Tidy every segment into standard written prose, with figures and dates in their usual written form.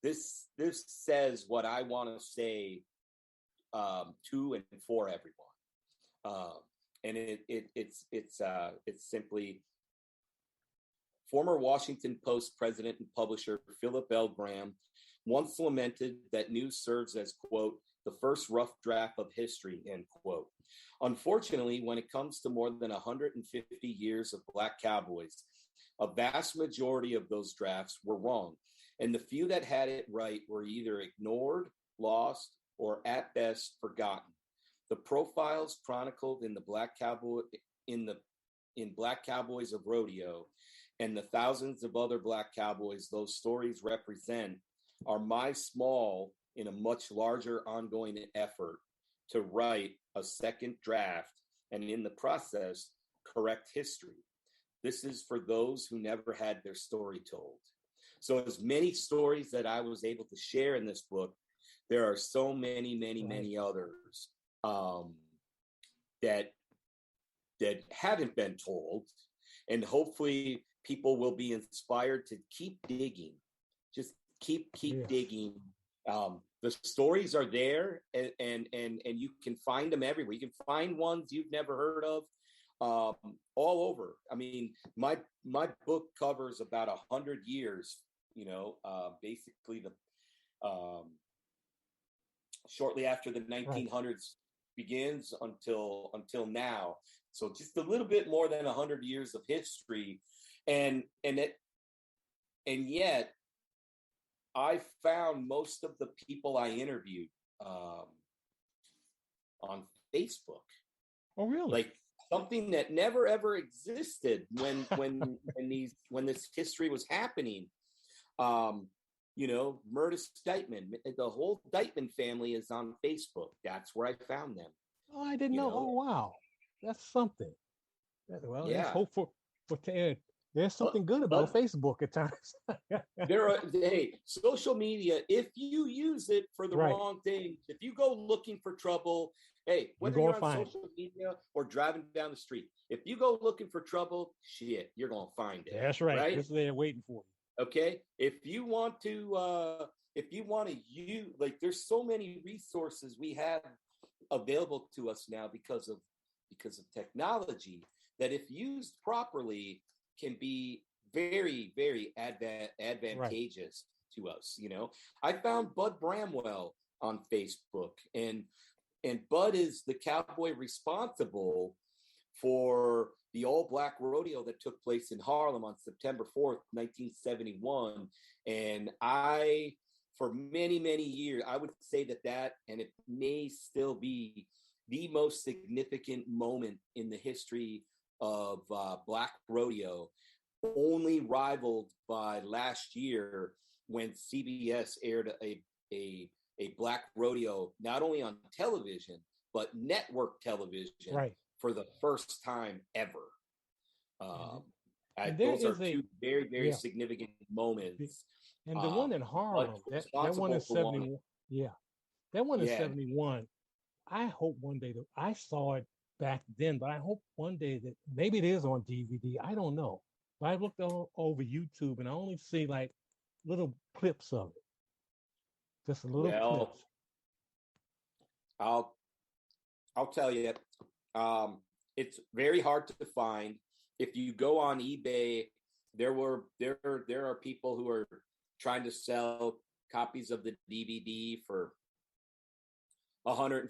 this says what I want to say to and for everyone. And it's simply former Washington Post president and publisher Philip L. Graham once lamented that news serves as, quote, the first rough draft of history, end quote. Unfortunately, when it comes to more than 150 years of Black Cowboys, a vast majority of those drafts were wrong. And the few that had it right were either ignored, lost, or at best forgotten. The profiles chronicled in the Black Cowboy in Black Cowboys of Rodeo and the thousands of other Black Cowboys those stories represent are my small in a much larger ongoing effort to write a second draft and in the process correct history. This is for those who never had their story told. So as many stories that I was able to share in this book, there are so many others that haven't been told, and hopefully people will be inspired to keep digging. Just keep digging. The stories are there, and you can find them everywhere. You can find ones you've never heard of all over. I mean, my book covers about 100 years. Basically the shortly after the 1900s begins until now. So just a little bit more than 100 years of history, and yet I found most of the people I interviewed on Facebook. Oh, really? Like something that never ever existed when this history was happening. Meredith Deitman, the whole Deitman family is on Facebook. That's where I found them. Oh, I didn't know. Oh, wow. That's something. Well, let's hope for there's something good about Facebook at times. Social media, if you use it for the wrong things, if you go looking for trouble, whether you're on social media or driving down the street, if you go looking for trouble, shit, you're going to find it. That's right. It's there waiting for you. Okay. If you want to use, there's so many resources we have available to us now because of technology that if used properly can be very, very advantageous to us. I found Bud Bramwell on Facebook, and Bud is the cowboy responsible for the all-black rodeo that took place in Harlem on September 4th, 1971. And for many, many years, I would say that, and it may still be the most significant moment in the history of black rodeo, only rivaled by last year when CBS aired a black rodeo, not only on television, but network television for the first time ever. Those are two very, very significant moments. And the one in Harlem, that one in 71. That one in 71. I hope one day I saw it back then, but I hope one day that maybe it is on DVD. I don't know. But I looked over YouTube and I only see like little clips of it. Just little clips. I'll tell you, it's very hard to find. If you go on eBay, there are people who are trying to sell copies of the DVD for $150,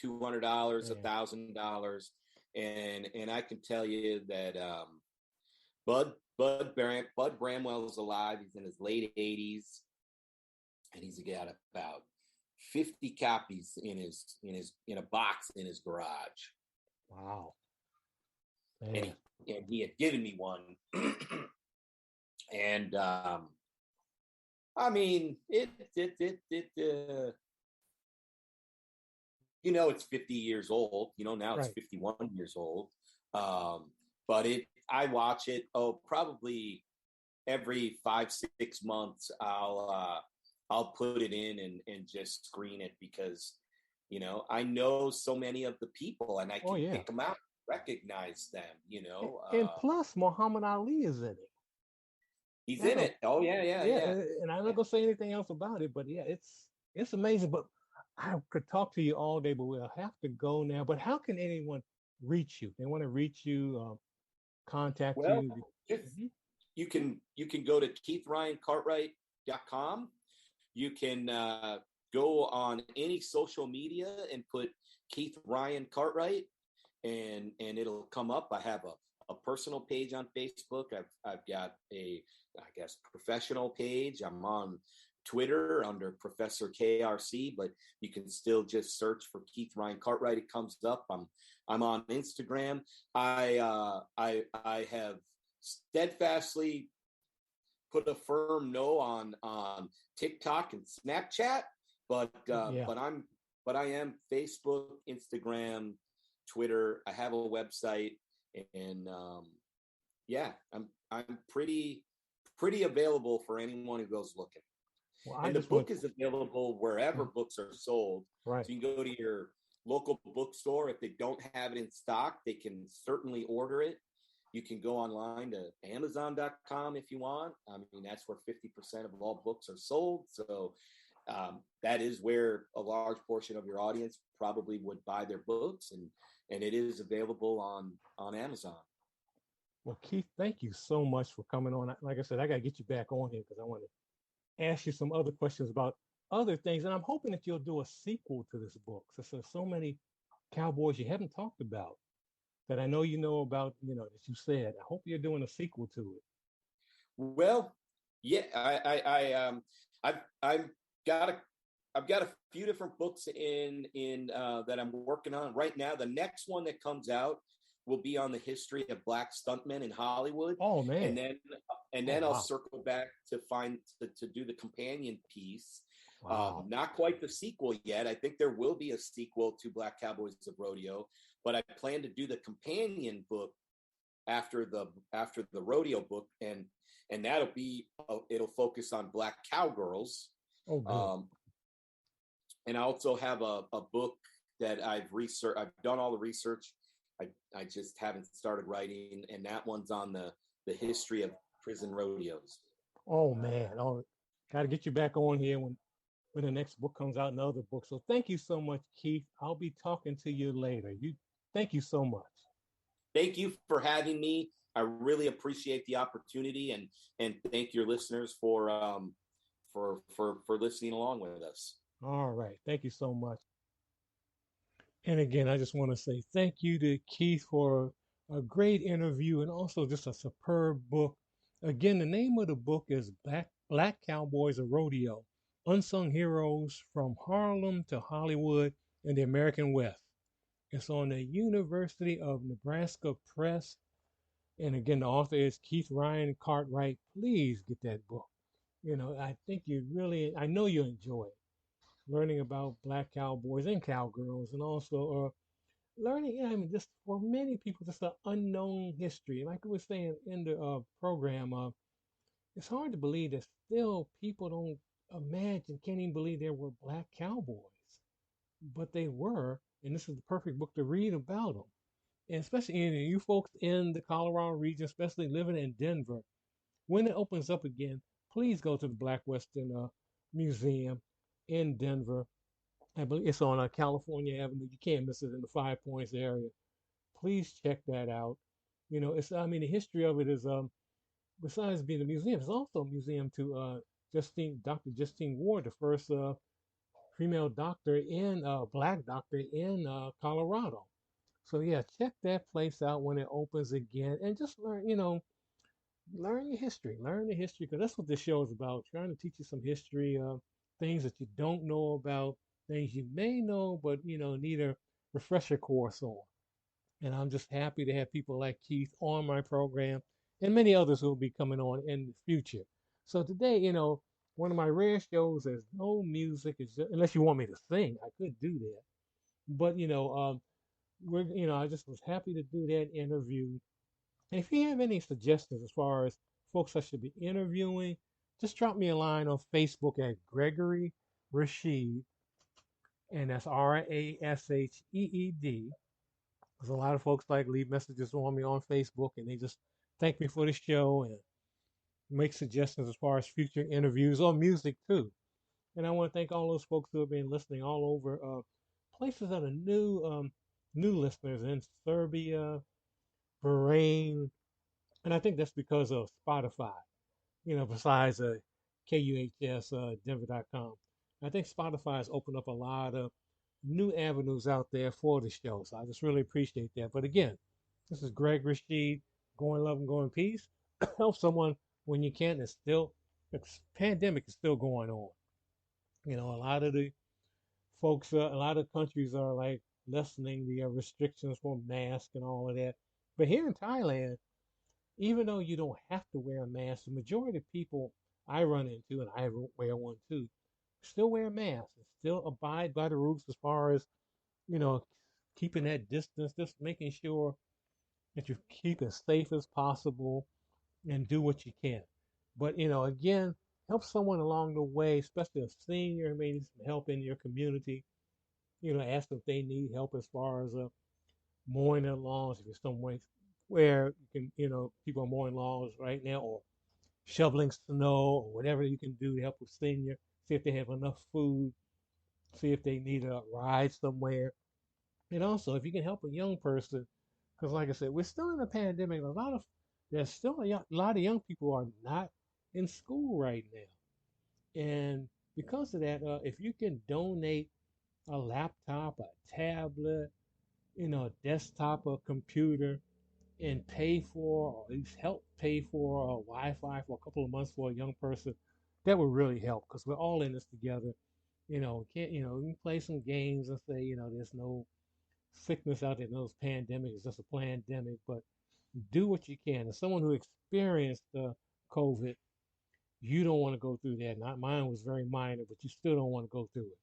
$200, $1,000, and I can tell you that Bud Bramwell is alive. He's in his late 80s, and he's got about 50 copies in a box in his garage. Wow! And he had given me one, and I mean it's 50 years old. Now it's 51 years old. But I watch it. Probably every 5-6 months. I'll put it in and just screen it because, I know so many of the people and I can pick them out, recognize them. And plus, Muhammad Ali is in it. He's in it. Oh yeah, yeah. And I'm not gonna say anything else about it, but yeah, it's amazing. But I could talk to you all day, but we'll have to go now. But how can anyone reach you? They want to reach you, contact Well, you. just you can go to KeithRyanCartwright.com. You can go on any social media and put Keith Ryan Cartwright, and it'll come up. I have a personal page on Facebook. I've got a, I guess, professional page. I'm on Twitter under Professor KRC, but you can still just search for Keith Ryan Cartwright. It comes up. I'm on Instagram. I have steadfastly put a firm no on TikTok and Snapchat, but I am Facebook, Instagram, Twitter. I have a website, and I'm pretty available for anyone who goes looking. Well, and the book is available wherever books are sold. Right. So you can go to your local bookstore. If they don't have it in stock, they can certainly order it. You can go online to Amazon.com if you want. I mean, that's where 50% of all books are sold. So that is where a large portion of your audience probably would buy their books, and it is available on Amazon. Well, Keith, thank you so much for coming on. Like I said, I got to get you back on here because I want to ask you some other questions about other things. And I'm hoping that you'll do a sequel to this book. So so many cowboys you haven't talked about that I know you know about, that you said. I hope you're doing a sequel to it. Well, yeah, I've got a few different books in that I'm working on right now. The next one that comes out will be on the history of Black stuntmen in Hollywood. Oh man! And then I'll circle back to do the companion piece. Wow. Not quite the sequel yet. I think there will be a sequel to Black Cowboys of Rodeo, but I plan to do the companion book after the rodeo book, and that'll be it'll focus on Black cowgirls. Oh, good. And I also have a book that I've researched. I've done all the research. I just haven't started writing, and that one's on the history of prison rodeos. Oh man! Oh, got to get you back on here when the next book comes out, another book. So thank you so much, Keith. I'll be talking to you later. Thank you so much. Thank you for having me. I really appreciate the opportunity, and thank your listeners for listening along with us. All right. Thank you so much. And again, I just want to say thank you to Keith for a great interview and also just a superb book. Again, the name of the book is Black Cowboys of Rodeo, Unsung Heroes from Harlem to Hollywood and the American West. It's on the University of Nebraska Press. And again, the author is Keith Ryan Cartwright. Please get that book. I think I know you enjoy it. Learning about Black cowboys and cowgirls, and also learning, just for many people, just an unknown history. Like I was saying in the program, it's hard to believe that still people don't can't even believe there were Black cowboys, but they were, and this is the perfect book to read about them. And especially you folks in the Colorado region, especially living in Denver, when it opens up again, please go to the Black Western Museum in Denver. I believe it's on California Avenue. You can't miss it in the Five Points area. Please check that out. The history of it is, besides being a museum, it's also a museum to Dr. Justine Ward, the first female doctor Black doctor in Colorado. So yeah, check that place out when it opens again, and just learn the history. Learn the history, because that's what this show is about. Trying to teach you some history, things that you don't know about, things you may know, but need a refresher course on. And I'm just happy to have people like Keith on my program, and many others who will be coming on in the future. So today, one of my rare shows, there's no music, unless you want me to sing, I could do that. But I just was happy to do that interview. And if you have any suggestions as far as folks I should be interviewing, just drop me a line on Facebook at Gregory Rasheed, and that's Rasheed. Because a lot of folks leave messages on me on Facebook, and they just thank me for the show, and make suggestions as far as future interviews or music too. And I want to thank all those folks who have been listening all over places that are new listeners in Serbia, Bahrain, and I think that's because of Spotify. Besides KUHS Denver.com, I think Spotify has opened up a lot of new avenues out there for the show. So I just really appreciate that. But again, this is Greg Rashid, Go in Love and Go in Peace. Help someone when you can. The pandemic is still going on. A lot of the folks, a lot of countries are like lessening the restrictions for masks and all of that. But here in Thailand, even though you don't have to wear a mask, the majority of people I run into, and I wear one too, still wear masks and still abide by the rules as far as, keeping that distance, just making sure that you keep as safe as possible and do what you can. But, again, help someone along the way, especially a senior who may need some help in your community. Ask if they need help as far as mowing their lawns, if it's some way where you can, people are mowing lawns right now, or shoveling snow, or whatever you can do to help a senior. See if they have enough food. See if they need a ride somewhere. And also, if you can help a young person, because like I said, we're still in a pandemic. There's still a lot of young people are not in school right now. And because of that, if you can donate a laptop, a tablet, a desktop, a computer, and pay for, or at least help pay for Wi-Fi for a couple of months for a young person, that would really help because we're all in this together. We can play some games and say, there's no sickness out there, no pandemic, it's just a pandemic, but do what you can. As someone who experienced COVID, you don't want to go through that. Not mine was very minor, but you still don't want to go through it.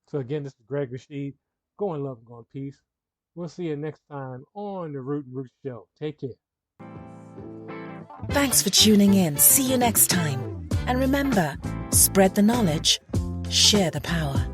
So again, this is Greg Rashid. Go in love and go in peace. We'll see you next time on the Root and Root Show. Take care. Thanks for tuning in. See you next time. And remember, spread the knowledge, share the power.